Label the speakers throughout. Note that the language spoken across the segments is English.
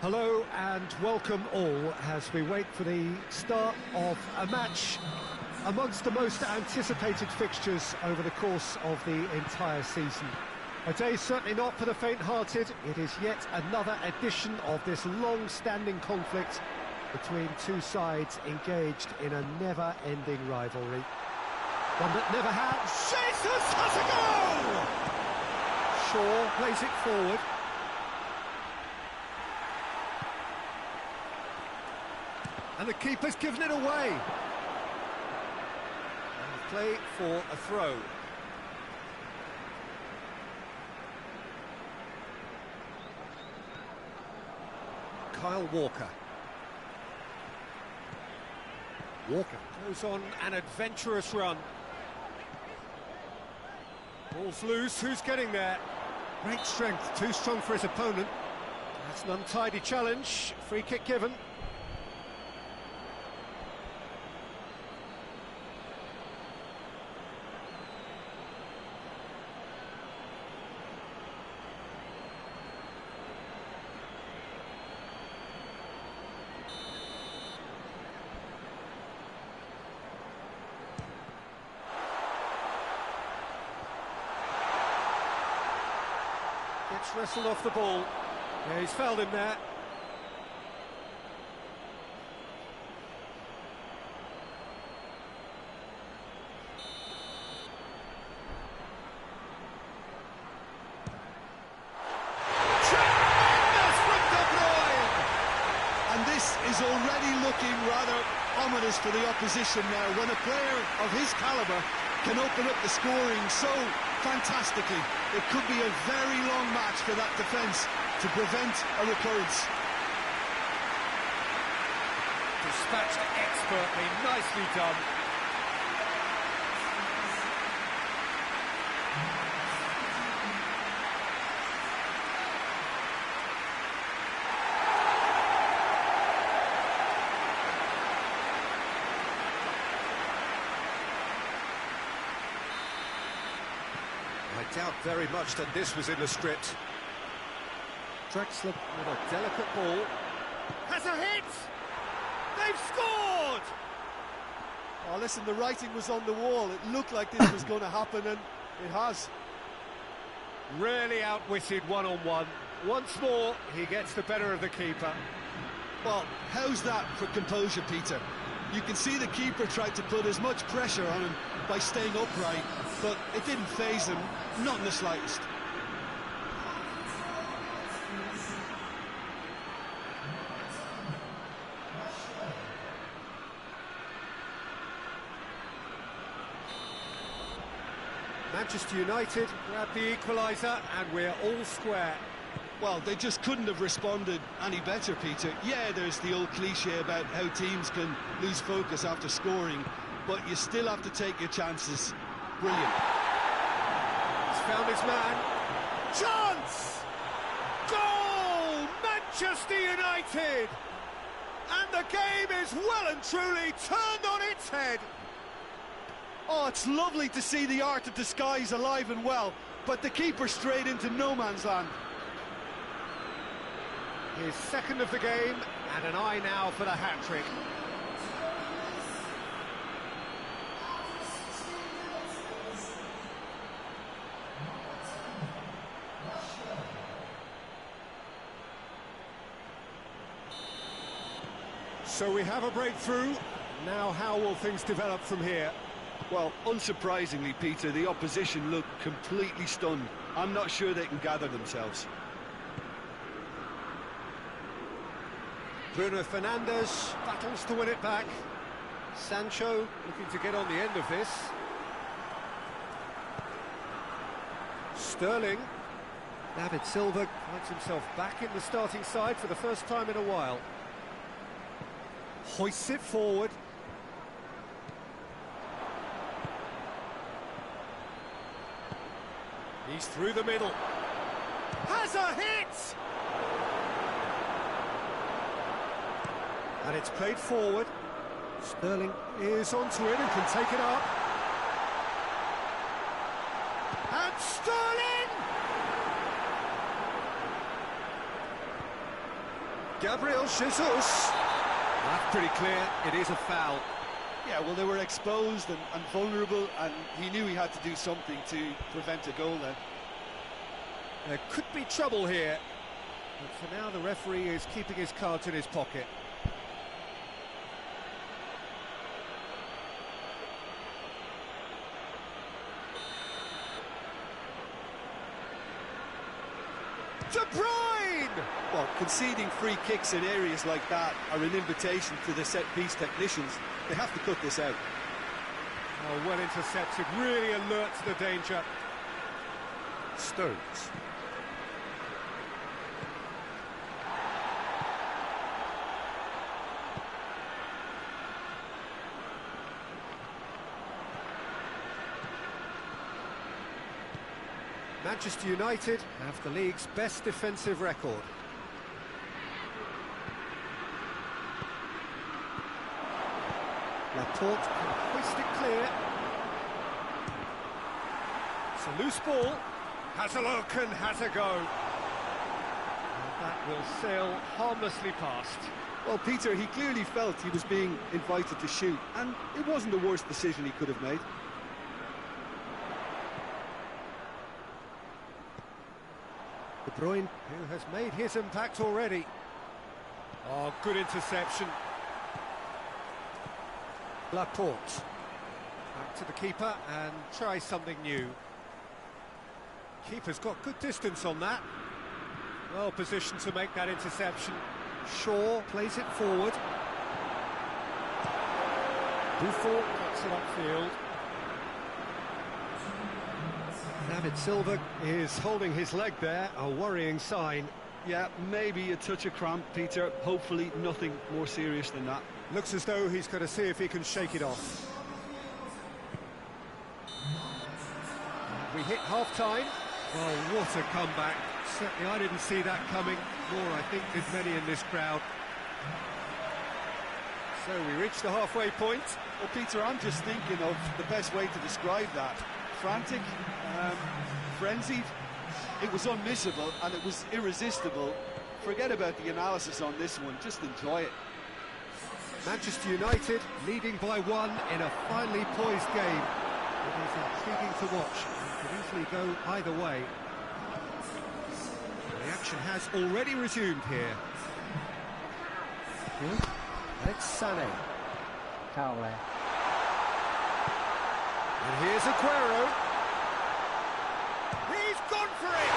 Speaker 1: Hello and welcome all as we wait for the start of a match amongst the most anticipated fixtures over the course of the entire season. A day certainly not for the faint-hearted. It is yet another edition of this long-standing conflict between two sides engaged in a never-ending rivalry. One that never had. Jesus has a goal! Shaw plays it forward. And the keeper's given it away. And play for a throw. Kyle Walker. Walker goes on an adventurous run. Ball's loose, who's getting there? Great strength, too strong for his opponent. That's an untidy challenge, free kick given. Gets wrestled off the ball. Yeah, he's fouled him there. Tremendous from De Bruyne!
Speaker 2: And this is already looking rather ominous for the opposition now, when a player of his calibre can open up the scoring so fantastically. It could be a very long match for that defence to prevent a recurrence.
Speaker 1: Dispatched expertly, nicely done. I doubt very much that this was in the script. Drexler with a delicate ball. Has a hit! They've scored!
Speaker 2: Oh, listen, the writing was on the wall. It looked like this was going to happen, and it has.
Speaker 1: Really outwitted one-on-one. Once more, he gets the better of the keeper.
Speaker 2: Well, how's that for composure, Peter? You can see the keeper tried to put as much pressure on him by staying upright, but it didn't faze him, not in the slightest.
Speaker 1: Manchester United grab the equaliser and we're all square.
Speaker 2: Well, they just couldn't have responded any better, Peter. Yeah, there's the old cliche about how teams can lose focus after scoring, but you still have to take your chances. Brilliant.
Speaker 1: He's found his man. Chance! Goal! Manchester United! And the game is well and truly turned on its head.
Speaker 2: Oh, it's lovely to see the art of disguise alive and well, but the keeper straight into no man's land.
Speaker 1: His second of the game, and an eye now for the hat-trick. So we have a breakthrough. Now how will things develop from here?
Speaker 2: Well, unsurprisingly, Peter, the opposition look completely stunned. I'm not sure they can gather themselves.
Speaker 1: Bruno Fernandes battles to win it back. Sancho looking to get on the end of this. Sterling. David Silva finds himself back in the starting side for the first time in a while. Hoists it forward. He's through the middle. Has a hit! And it's played forward. Sterling is onto it and can take it up. And Sterling!
Speaker 2: Gabriel Jesus.
Speaker 1: That's pretty clear, it is a foul.
Speaker 2: Yeah, well, they were exposed and vulnerable, and he knew he had to do something to prevent a goal then.
Speaker 1: There could be trouble here, but for now the referee is keeping his cards in his pocket. De Bruyne!
Speaker 2: Well, conceding free kicks in areas like that are an invitation to the set-piece technicians. They have to cut this out.
Speaker 1: Oh, well intercepted, really alert to the danger. Stones. Manchester United have the league's best defensive record. Laporte can hoist it clear. It's a loose ball. Has a look and has a go. And that will sail harmlessly past.
Speaker 2: Well, Peter, he clearly felt he was being invited to shoot, and it wasn't the worst decision he could have made.
Speaker 1: De Bruyne, who has made his impact already. Oh, good interception. Laporte. Back to the keeper and try something new. Keeper's got good distance on that. Well positioned to make that interception. Shaw plays it forward. Buffon gets it upfield. David Silva is holding his leg there, a worrying sign.
Speaker 2: Yeah, maybe a touch of cramp, Peter. Hopefully nothing more serious than that.
Speaker 1: Looks as though he's going to see if he can shake it off. We hit half-time. Well, what a comeback. Certainly I didn't see that coming, nor I think did many in this crowd. So we reached the halfway point.
Speaker 2: Well, Peter, I'm just thinking of the best way to describe that. Frantic, frenzied. It was unmissable and it was irresistible. Forget about the analysis on this one, just enjoy it.
Speaker 1: Manchester United leading by 1 in a finely poised game. It is intriguing to watch. It could easily go either way. The action has already resumed here. And it's Sané. And here's Aguero. He's gone for it!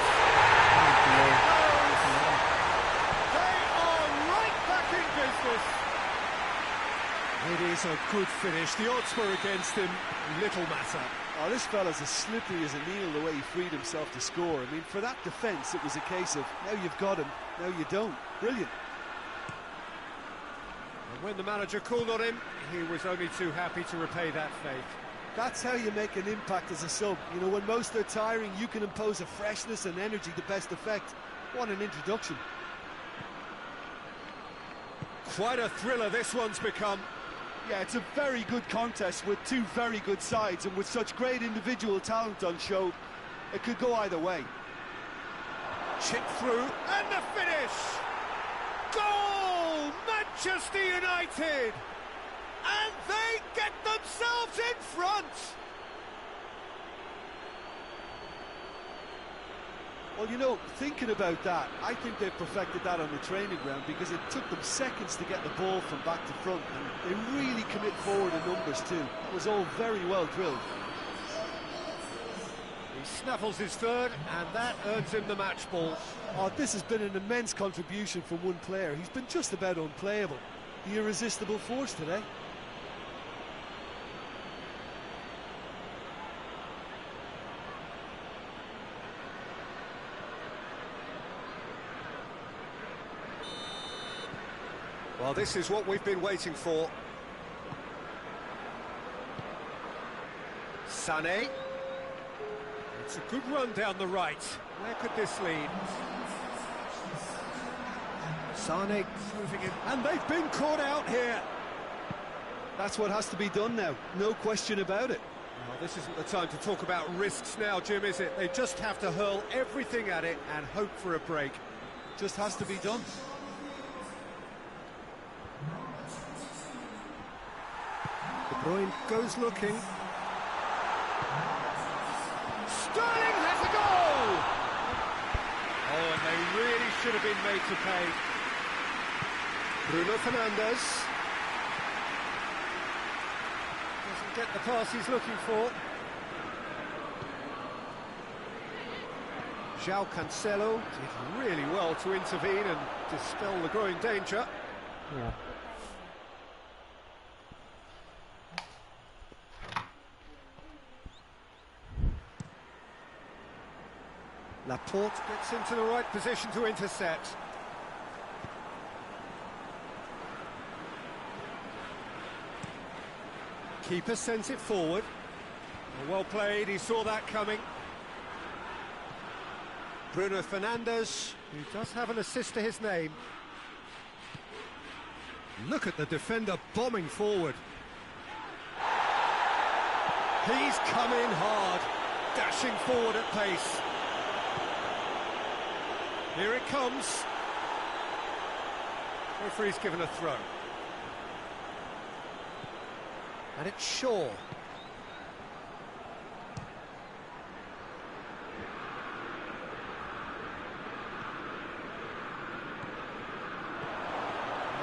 Speaker 1: They are right back in business. It is a good finish. The odds were against him. Little matter.
Speaker 2: Oh, this fella's as slippery as a needle the way he freed himself to score. I mean, for that defence, it was a case of, now you've got him, now you don't. Brilliant.
Speaker 1: And when the manager called on him, he was only too happy to repay that faith.
Speaker 2: That's how you make an impact as a sub. You know, when most are tiring, you can impose a freshness and energy to best effect. What an introduction.
Speaker 1: Quite a thriller this one's become.
Speaker 2: Yeah, it's a very good contest with two very good sides, and with such great individual talent on show, it could go either way.
Speaker 1: Chip through, and the finish! Goal! Manchester United! And they get themselves in front!
Speaker 2: Well, you know, thinking about that, I think they perfected that on the training ground, because it took them seconds to get the ball from back to front, and they really commit forward in numbers too. It was all very well drilled.
Speaker 1: He snaffles his third, and that earns him the match ball.
Speaker 2: Oh, this has been an immense contribution from one player. He's been just about unplayable. The irresistible force today.
Speaker 1: Well, this is what we've been waiting for. Sané. It's a good run down the right. Where could this lead? Sané moving in, and they've been caught out here.
Speaker 2: That's what has to be done now, no question about it.
Speaker 1: Well, this isn't the time to talk about risks now, Jim, is it? They just have to hurl everything at it and hope for a break.
Speaker 2: Just has to be done.
Speaker 1: Bruyne goes looking. Sterling has a goal! Oh, and they really should have been made to pay. Bruno Fernandes doesn't get the pass he's looking for. João Cancelo did really well to intervene and dispel the growing danger. Yeah. Laporte gets into the right position to intercept. Keeper sends it forward. Well played, he saw that coming. Bruno Fernandes, who does have an assist to his name. Look at the defender bombing forward. He's come in hard, dashing forward at pace. Here it comes. Referee's given a throw. And it's Shaw.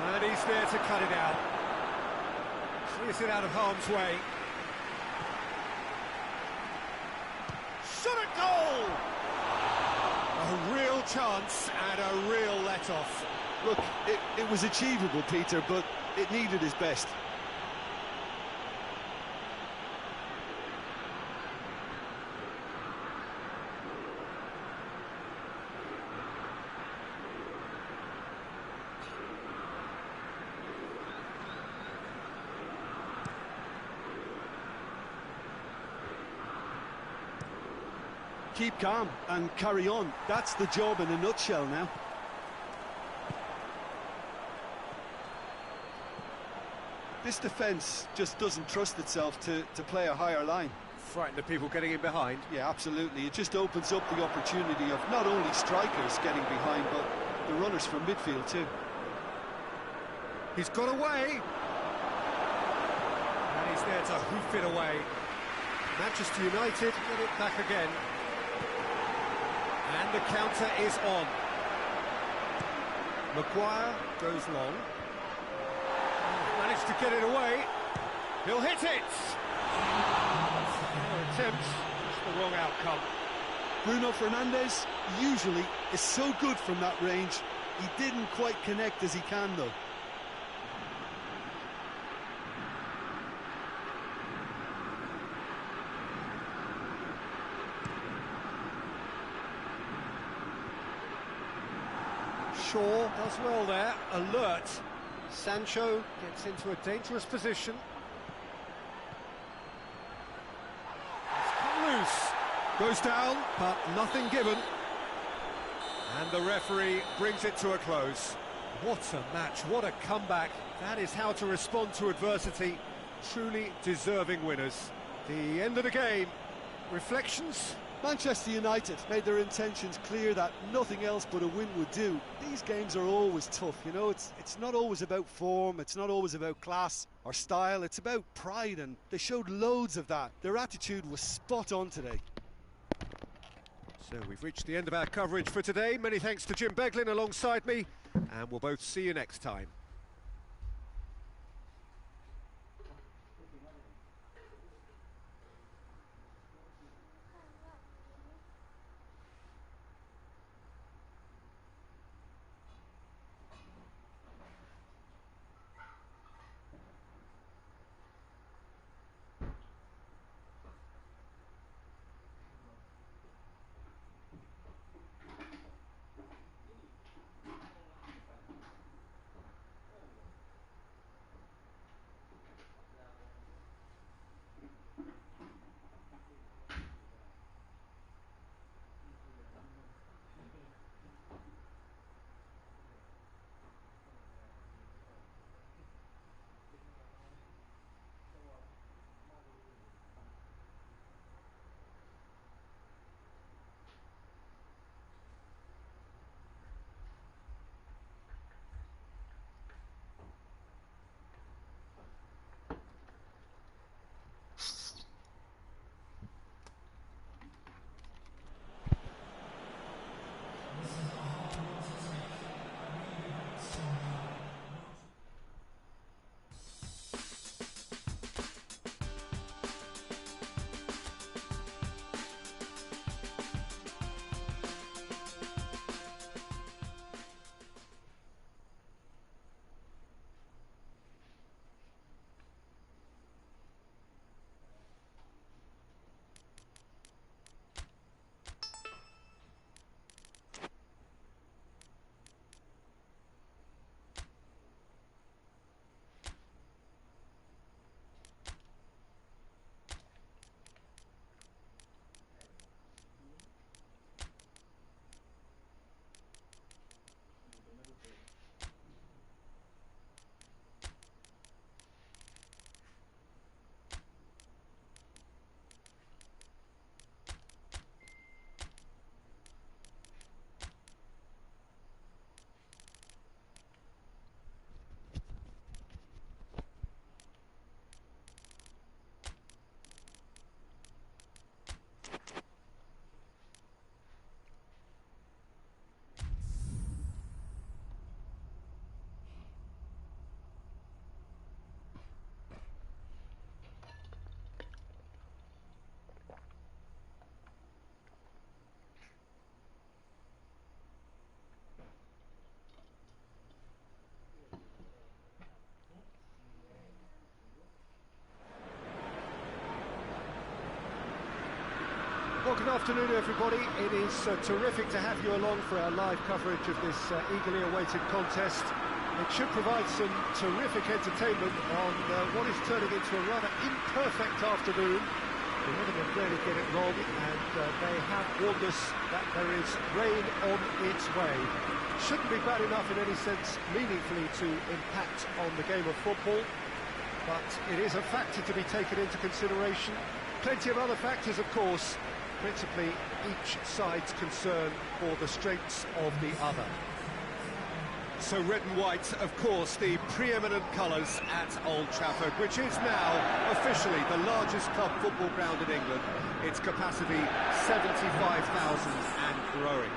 Speaker 1: And he's there to cut it out. Clears it out of harm's way. Shot at goal! A real chance and a real let-off.
Speaker 2: Look, it was achievable, Peter, but it needed his best. Keep calm and carry on. That's the job in a nutshell now. This defence just doesn't trust itself to play a higher line.
Speaker 1: Frightened of people getting in behind.
Speaker 2: Yeah, absolutely. It just opens up the opportunity of not only strikers getting behind, but the runners from midfield too.
Speaker 1: He's got away. And he's there to hoof it away. Manchester United get it back again. And the counter is on. Maguire goes long. Managed to get it away. He'll hit it! No attempt, just the wrong outcome.
Speaker 2: Bruno Fernandes usually is so good from that range. He didn't quite connect as he can though.
Speaker 1: Shaw does well there, alert. Sancho gets into a dangerous position. It's come loose. Goes down, but nothing given. And the referee brings it to a close. What a match, what a comeback. That is how to respond to adversity. Truly deserving winners. The end of the game. Reflections?
Speaker 2: Manchester United made their intentions clear that nothing else but a win would do. These games are always tough, you know, it's not always about form, it's not always about class or style, it's about pride, and they showed loads of that. Their attitude was spot on today.
Speaker 1: So we've reached the end of our coverage for today. Many thanks to Jim Beglin alongside me, and we'll both see you next time. Well, good afternoon, everybody. It is terrific to have you along for our live coverage of this eagerly awaited contest. It should provide some terrific entertainment on what is turning into a rather imperfect afternoon. The weathermen rarely get it wrong, and they have warned us that there is rain on its way. Shouldn't be bad enough in any sense meaningfully to impact on the game of football, but it is a factor to be taken into consideration. Plenty of other factors, of course, principally each side's concern for the strengths of the other.
Speaker 3: So red and white, of course, the preeminent colours at Old Trafford, which is now officially the largest club football ground in England. Its capacity 75,000 and growing.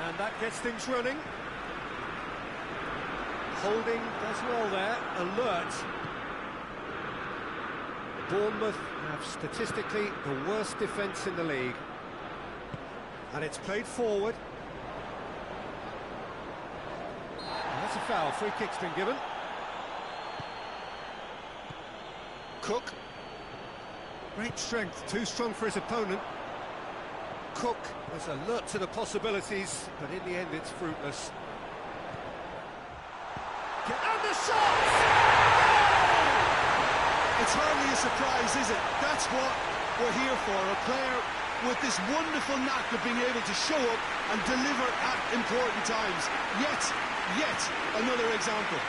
Speaker 1: And that gets things running. Holding does well there, alert. Bournemouth have statistically the worst defence in the league. And it's played forward. And that's a foul, free kick's been given. Cook. Great strength, too strong for his opponent. Cook was alert to the possibilities, but in the end it's fruitless. And the shot!
Speaker 2: It's hardly a surprise, is it? That's what we're here for, a player with this wonderful knack of being able to show up and deliver at important times. Yet another example.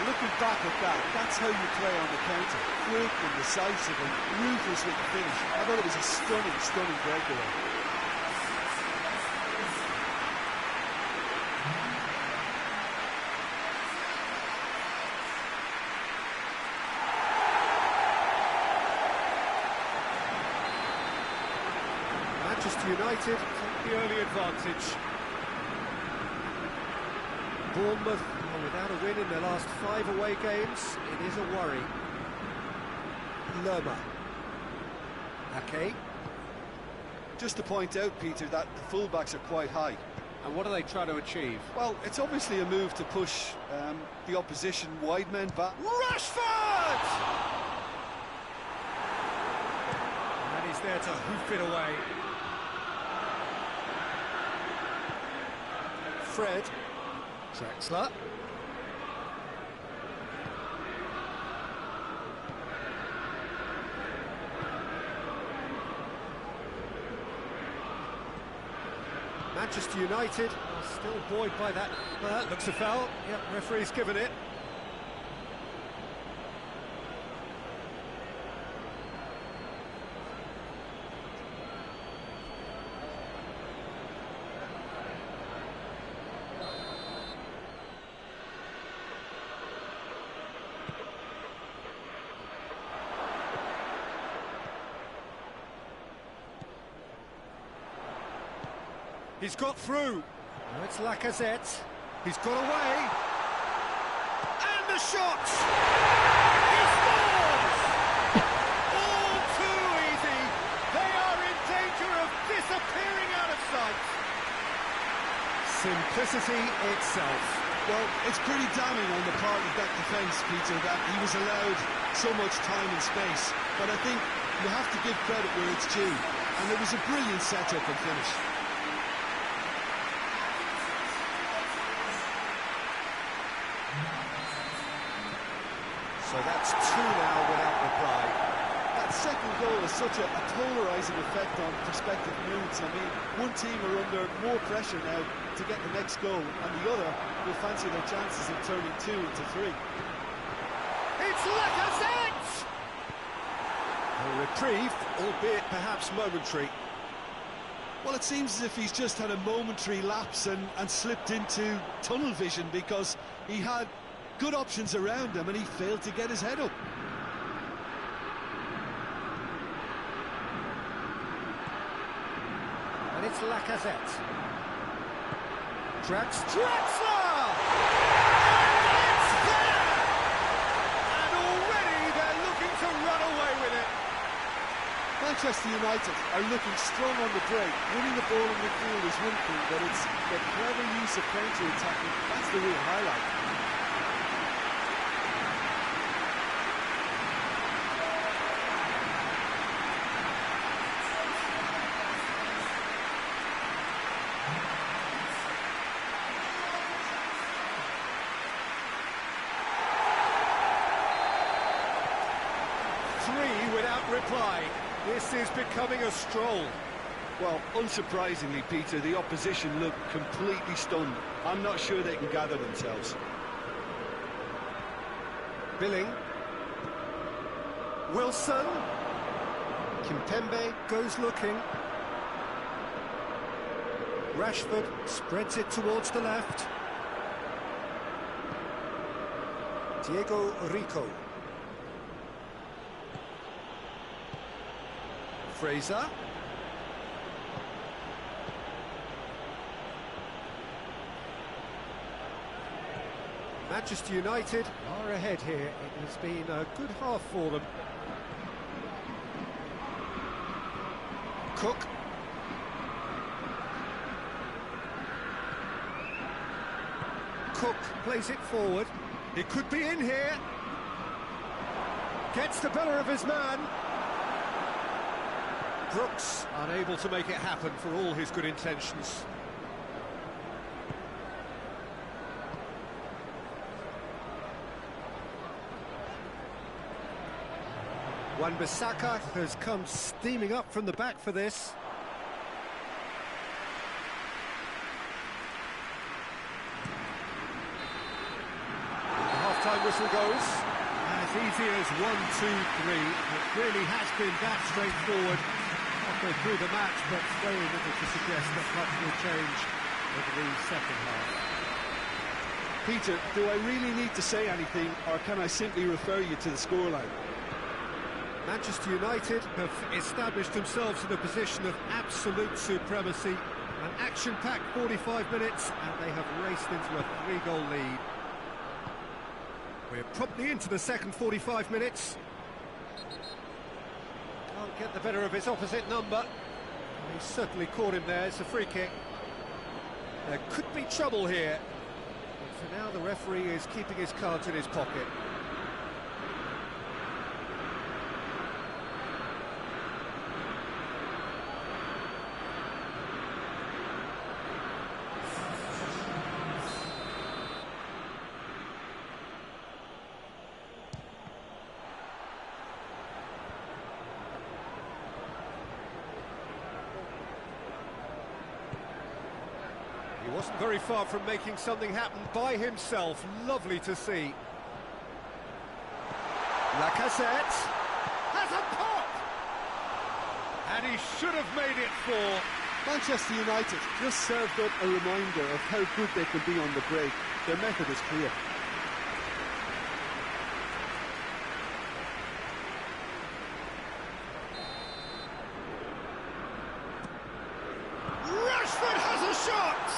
Speaker 4: Looking back at that, that's how you play on the counter. Quick and decisive and ruthless with the finish. I thought it was a stunning breakaway.
Speaker 1: Manchester United take the early advantage. Bournemouth are without a win in their last 5 away games. It is a worry. Lerma. Ake.
Speaker 4: Just to point out, Peter, that the fullbacks are quite high.
Speaker 3: And what are they trying to achieve?
Speaker 4: Well, it's obviously a move to push the opposition wide men back.
Speaker 1: Rashford! And he's there to hoof it away. Fred. Draxler. Manchester United are still buoyed by that. Well, that looks a foul. Yep, referee's given it. He's got through. Oh, it's Lacazette. He's got away. And the shot! He scores! All too easy. They are in danger of disappearing out of sight. Simplicity itself.
Speaker 2: Well, it's pretty damning on the part of that defence, Peter, that he was allowed so much time and space. But I think you have to give credit where it's due. And it was a brilliant setup and finish.
Speaker 1: So that's 2 now without reply.
Speaker 4: That second goal has such a polarising effect on prospective moods. I mean, one team are under more pressure now to get the next goal, and the other will fancy their chances of turning 2 into 3.
Speaker 1: It's Lacazette! A reprieve, albeit perhaps momentary.
Speaker 2: Well, it seems as if he's just had a momentary lapse and slipped into tunnel vision, because he had good options around him and he failed to get his head up.
Speaker 1: And it's Lacazette. Draxler! And it's there!
Speaker 4: Manchester United are looking strong on the break. Winning the ball in midfield is one thing, but it's the clever use of counter-attacking. That's the real highlight.
Speaker 3: Without reply. This is becoming a stroll.
Speaker 2: Well, unsurprisingly, Peter, the opposition look completely stunned. I'm not sure they can gather themselves.
Speaker 1: Billing. Wilson. Kimpembe goes looking. Rashford spreads it towards the left. Diego Rico. Fraser. Manchester United are ahead here. It has been a good half for them. Cook. Cook plays it forward. It could be in here. Gets the better of his man. Brooks unable to make it happen for all his good intentions. Wan-Bissaka has come steaming up from the back for this. The half-time whistle goes. As easy as 1, 2, 3. It really has been that straightforward. Halfway through the match, but very little to suggest that much will change over the second half.
Speaker 4: Peter, do I really need to say anything, or can I simply refer you to the scoreline?
Speaker 1: Manchester United have established themselves in a position of absolute supremacy. An action-packed 45 minutes, and they have raced into a 3-goal lead. We're promptly into the second 45 minutes. Can't get the better of his opposite number. He certainly caught him there. It's a free kick. There could be trouble here. But for now, the referee is keeping his cards in his pocket. He wasn't very far from making something happen by himself. Lovely to see. Lacazette has a pop! And he should have made it 4.
Speaker 4: Manchester United just served up a reminder of how good they can be on the break. Their method is clear.
Speaker 1: Rashford has a shot!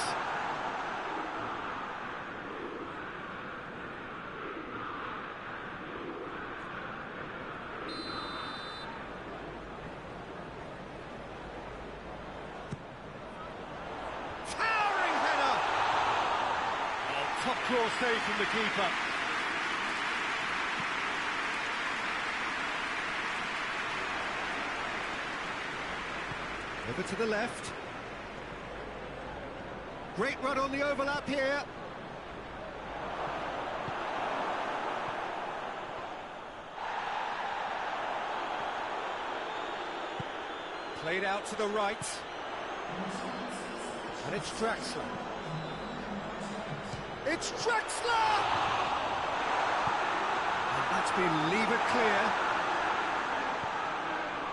Speaker 1: Towering header! Oh, top claw save from the keeper. Over to the left. Great run on the overlap here. Played out to the right. And it's Draxler. It's Draxler! And that's been levered clear.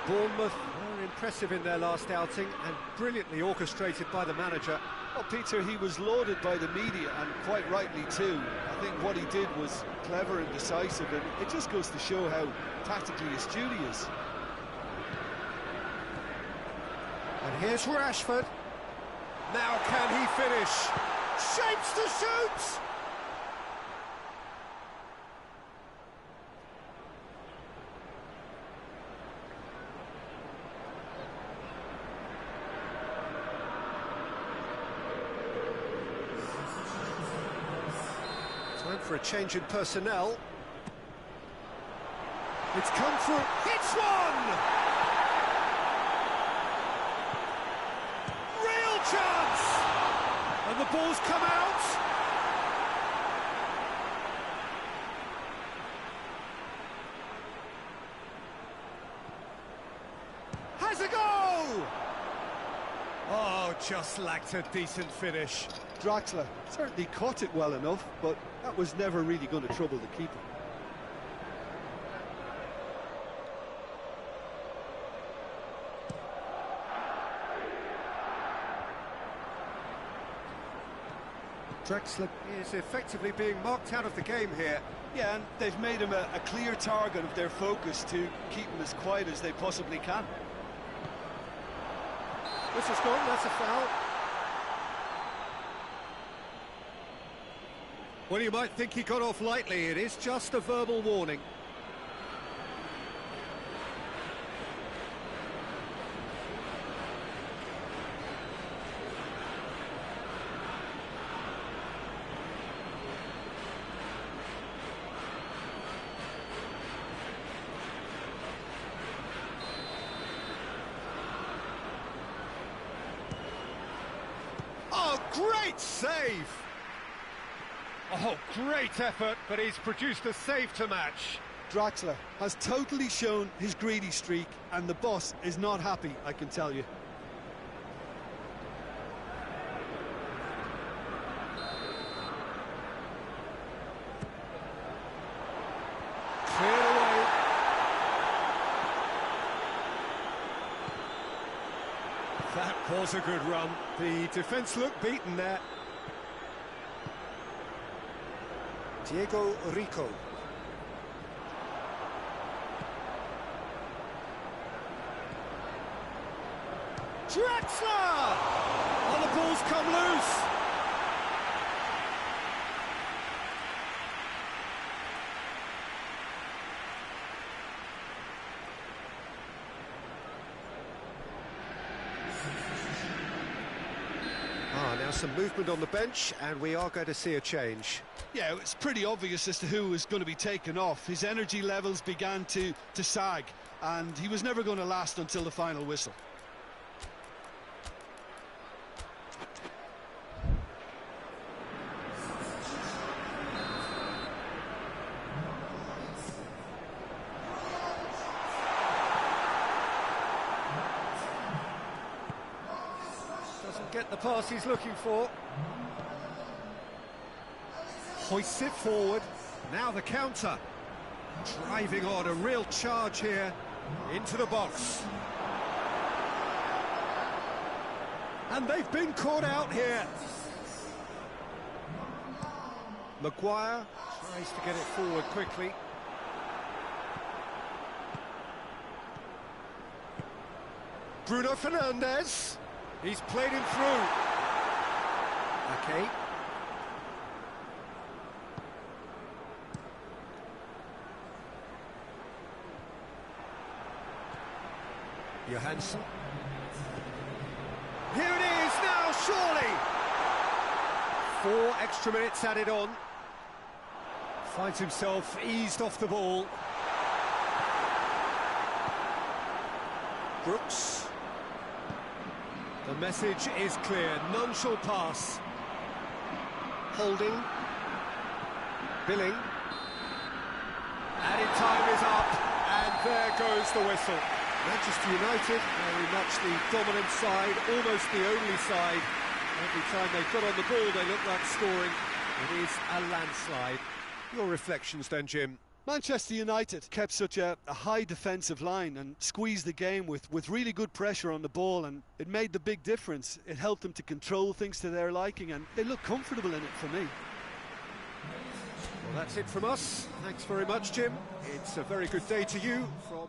Speaker 1: Bournemouth were impressive in their last outing and brilliantly orchestrated by the manager.
Speaker 4: Well, Peter, he was lauded by the media, and quite rightly too. I think what he did was clever and decisive, and it just goes to show how tactically astute he is.
Speaker 1: And here's Rashford. Now can he finish? Shapes to shoot!
Speaker 3: Time for a change in personnel. It's come through. Hits one! Real chance! And the ball's come out. Has a goal! Oh, just lacked a decent finish.
Speaker 4: Draxler certainly caught it well enough, but that was never really going to trouble the keeper.
Speaker 3: Draxler is effectively being marked out of the game here.
Speaker 4: Yeah, and they've made him a clear target of their focus to keep him as quiet as they possibly can.
Speaker 3: Whistle's gone, that's a foul. Well, you might think he got off lightly. It is just a verbal warning. Oh, great save! Oh, great effort, but he's produced a save to match.
Speaker 4: Draxler has totally shown his greedy streak, and the boss is not happy, I can tell you.
Speaker 3: Cleared away. That was a good run. The defence looked beaten there. Diego Rico. Draxler! Oh, the ball's come loose. Now some movement on the bench, and we are going to see a change.
Speaker 4: Yeah, it's pretty obvious as to who was going to be taken off. His energy levels began to sag, and he was never going to last until the final whistle.
Speaker 3: Doesn't get the pass he's looking for. Hoists it forward. Now the counter. Driving on, a real charge here into the box. And they've been caught out here. Maguire tries to get it forward quickly. Bruno Fernandes. He's played him through. Okay. Johansson. Here it is now, surely! 4 extra minutes added on. Finds himself eased off the ball. Brooks. The message is clear, none shall pass. Holding. Billing. Added time is up, and there goes the whistle. Manchester United, very much the dominant side, almost the only side. Every time they got on the ball, they look like scoring. It is a landslide. Your reflections then, Jim?
Speaker 4: Manchester United kept such a high defensive line and squeezed the game with really good pressure on the ball, and it made the big difference. It helped them to control things to their liking, and they look comfortable in it for me.
Speaker 3: Well, that's it from us. Thanks very much, Jim. It's a very good day to you from...